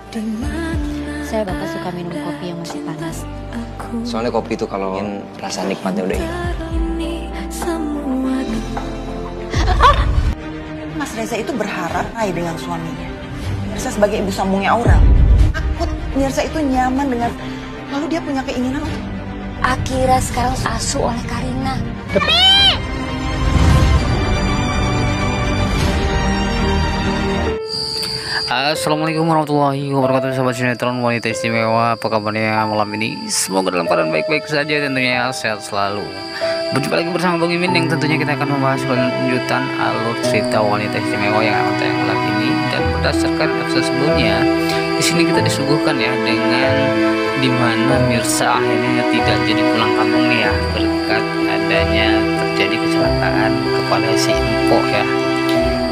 Saya Bapak suka minum kopi yang masih panas. Soalnya kopi itu kalau ingin rasa nikmatnya udah hilang. Mas Reza itu berharap Rai dengan suaminya. Mirsa sebagai ibu sambungnya Aura. Takut Mirsa itu nyaman dengan... Lalu dia punya keinginan untuk... Akira sekarang asuh oleh Karina. Assalamualaikum warahmatullahi wabarakatuh, sahabat sinetron wanita istimewa. Apa kabarnya malam ini? Semoga dalam keadaan baik-baik saja, tentunya sehat selalu. Berjumpa lagi bersama Bang Mimin yang tentunya kita akan membahas lanjutan alur cerita wanita istimewa yang akan tayang live ini. Dan berdasarkan episode sebelumnya, di sini kita disuguhkan ya dengan dimana Mirsa akhirnya tidak jadi pulang kampung nih ya, berkat adanya terjadi kecelakaan kepada si Empok ya.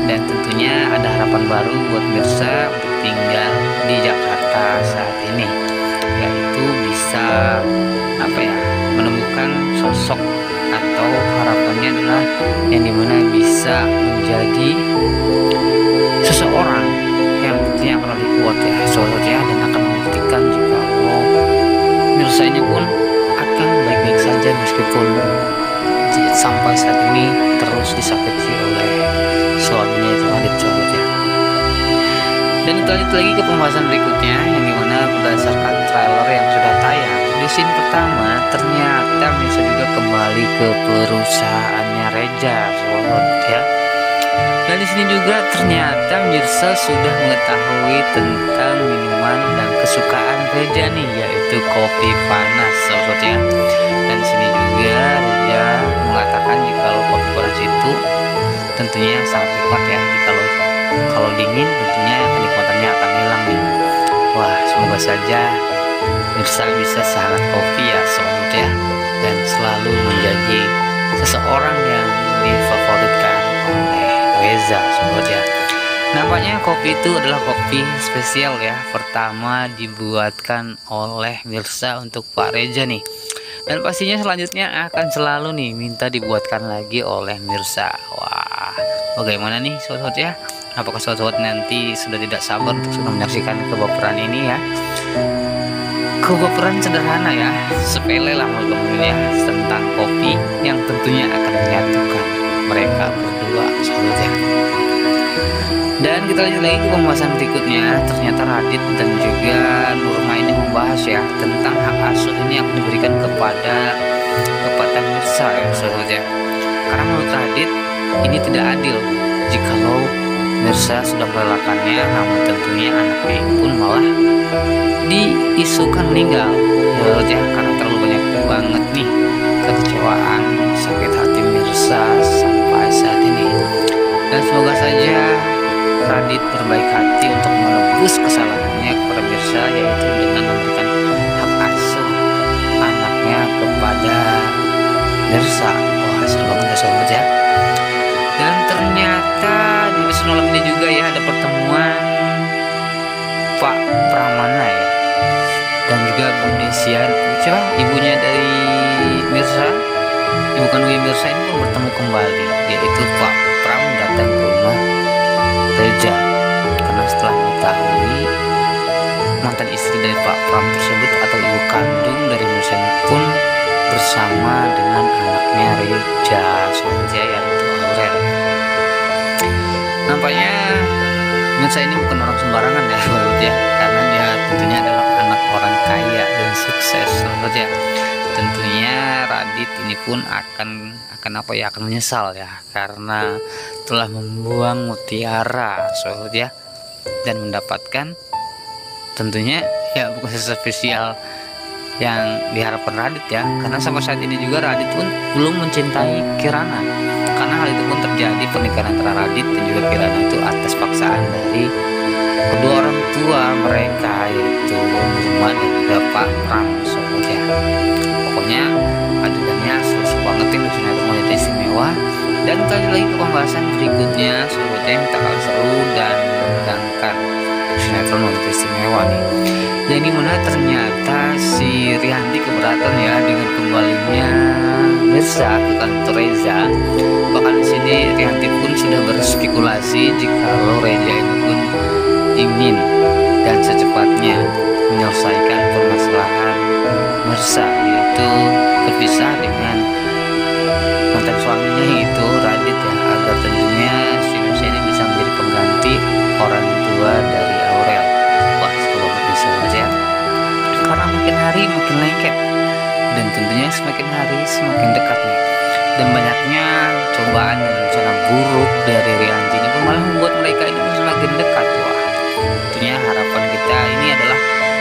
Dan tentunya ada harapan baru buat Mirsa untuk tinggal di Jakarta saat ini, yaitu bisa menemukan sosok atau harapannya adalah yang dimana bisa menjadi seseorang yang tentunya akan lebih kuat ya soalnya, dan akan membuktikan jika Mirsa ini pun akan baik-baik saja meskipun sampai saat ini terus disakiti oleh suaminya itu Adit Sobat ya. Dan kita lanjut lagi ke pembahasan berikutnya, yang dimana berdasarkan trailer yang sudah tayang di scene pertama, ternyata bisa juga kembali ke perusahaannya Reza Sobat ya. Dan di sini juga ternyata Mirsa sudah mengetahui tentang minuman dan kesukaan Reza nih, yaitu kopi panas Sobat ya. Dan di sini juga Reza mengatakan jika kopi panas itu tentunya sangat nikmat ya, kalau dingin tentunya kenikmatannya akan hilang nih. Wah, semoga saja Mirsa bisa sahabat kopi ya Sobat ya, dan selalu menjadi seseorang yang difavoritkan oleh Reza Sobat ya. Nampaknya kopi itu adalah kopi spesial ya, pertama dibuatkan oleh Mirsa untuk Pak Reza nih. Dan pastinya selanjutnya akan selalu nih minta dibuatkan lagi oleh Mirsa. Wah, bagaimana nih sobat ya? Apakah sobat nanti sudah tidak sabar untuk sudah menyaksikan kebaperan ini ya? Kebaperan sederhana ya, sepele lah menurut ya, tentang kopi yang tentunya akan menyatukan mereka berdua sobat ya. Dan kita lanjut lagi ke pembahasan berikutnya. Ternyata Radit dan juga Nurma ini membahas ya tentang hak asuh ini yang diberikan kepada Mirsa ya sahabat ya. Karena menurut Radit ini tidak adil jikalau Mirsa sudah merelakannya, namun tentunya anaknya ini pun malah diisukan meninggal ya, karena terlalu banyak banget nih kekecewaan, sakit hati Mirsa sampai saat ini. Dan semoga saja Radit berbaik hati untuk menebus kesalahannya kepada Mirsa, yaitu dengan memberikan hak asuh anaknya kepada Mirsa. Wah, seru banget ya sobat ya. Dan ternyata di episode malam ini juga ya ada pertemuan Pak Pramana ya, dan juga Bu Desian, ibunya dari Mirsa, ibu kandungnya Mirsa ini pun bertemu kembali, yaitu Pak Pram datang ke rumah Reza karena setelah mengetahui mantan istri dari Pak Pram tersebut atau ibu kandung dari Mirsa ini pun bersama dengan anaknya Reza sobat ya, yaitu Aurel. Nampaknya Mirsa ini bukan orang sembarangan ya sobat ya, karena dia tentunya adalah anak orang kaya dan sukses sobat ya. Tentunya Radit ini pun akan menyesal ya, karena telah membuang mutiara sobat ya, dan mendapatkan tentunya ya bukan sesuatu spesial yang diharapkan Radit ya, karena sampai saat ini juga Radit pun belum mencintai Kirana, karena hal itu pun terjadi pernikahan antara Radit dan juga Kirana itu atas paksaan dari kedua orang tua mereka, yaitu Nurma dan juga Pak Pram sobat ya. Pokoknya adegannya seru banget ya, sinetron wanita istimewa. Dan kita lanjut lagi ke pembahasan berikutnya sobat yang tak kalah seru dan menegangkan sinetron wanita istimewa nih, yang dimana ternyata si Rianti keberatan ya dengan kembalinya Mirsa ke kantor Reza. Bahkan di sini Rianti pun sudah berspekulasi jika Reza ini pun ingin dan secepatnya semakin hari semakin dekat nih. Dan banyaknya cobaan dan rencana buruk dari Rianti ini pun malah membuat mereka ini pun semakin dekat. Wah, tentunya harapan kita ini adalah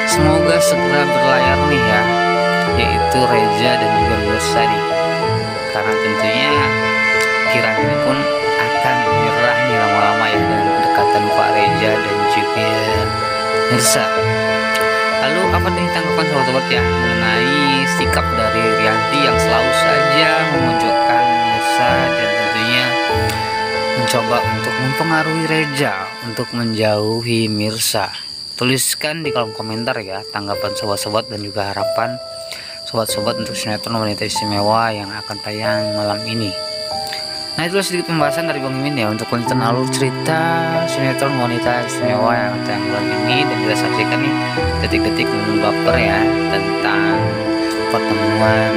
semoga segera berlayar nih ya, yaitu Reza dan juga Mirsa nih. Karena tentunya Kirana ini pun akan menyerah nih lama-lama ya dengan kedekatan Pak Reza dan juga Mirsa. Lalu apa nih tanggapan sobat-sobat ya mengenai sikap dari Rianti yang selalu saja memojokkan Mirsa dan tentunya mencoba untuk mempengaruhi Reza untuk menjauhi Mirsa? Tuliskan di kolom komentar ya tanggapan sobat-sobat dan juga harapan sobat-sobat untuk sinetron Wanita Istimewa yang akan tayang malam ini. Nah, itulah sedikit pembahasan dari Bang Mimin ya untuk lanjutan alur cerita sinetron Wanita Istimewa yang akan tayang bulan ini. Dan kita saksikan nih detik-detik momen baper ya tentang pertemuan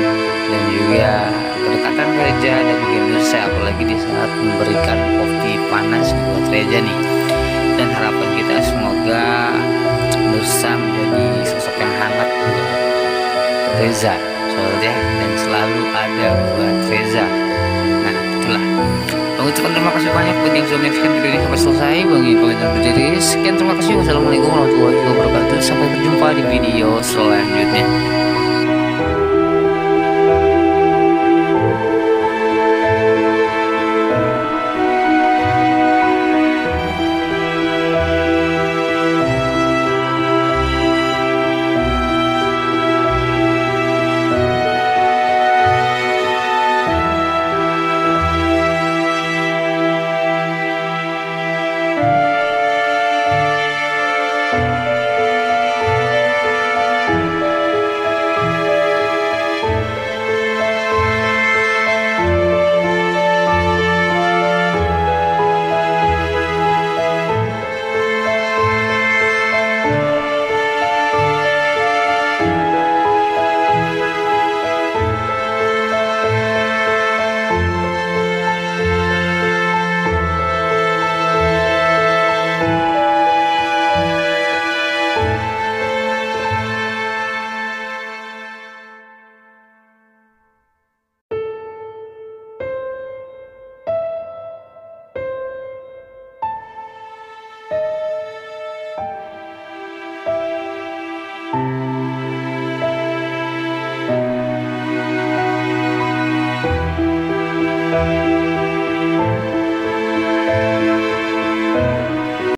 dan juga kedekatan Reza dan juga Mirsa, apalagi di saat memberikan kopi panas buat Reza nih. Dan harapan kita semoga Mirsa menjadi sosok yang hangat buat Reza sobat ya, dan selalu ada buat Reza. Nah, itulah. Bang ucapkan terima kasih banyak buat yang sudah menyaksikan video ini sampai selesai. Bang pamit undur diri. Sekian, terima kasih. Wassalamualaikum warahmatullahi wabarakatuh. Sampai berjumpa di video selanjutnya.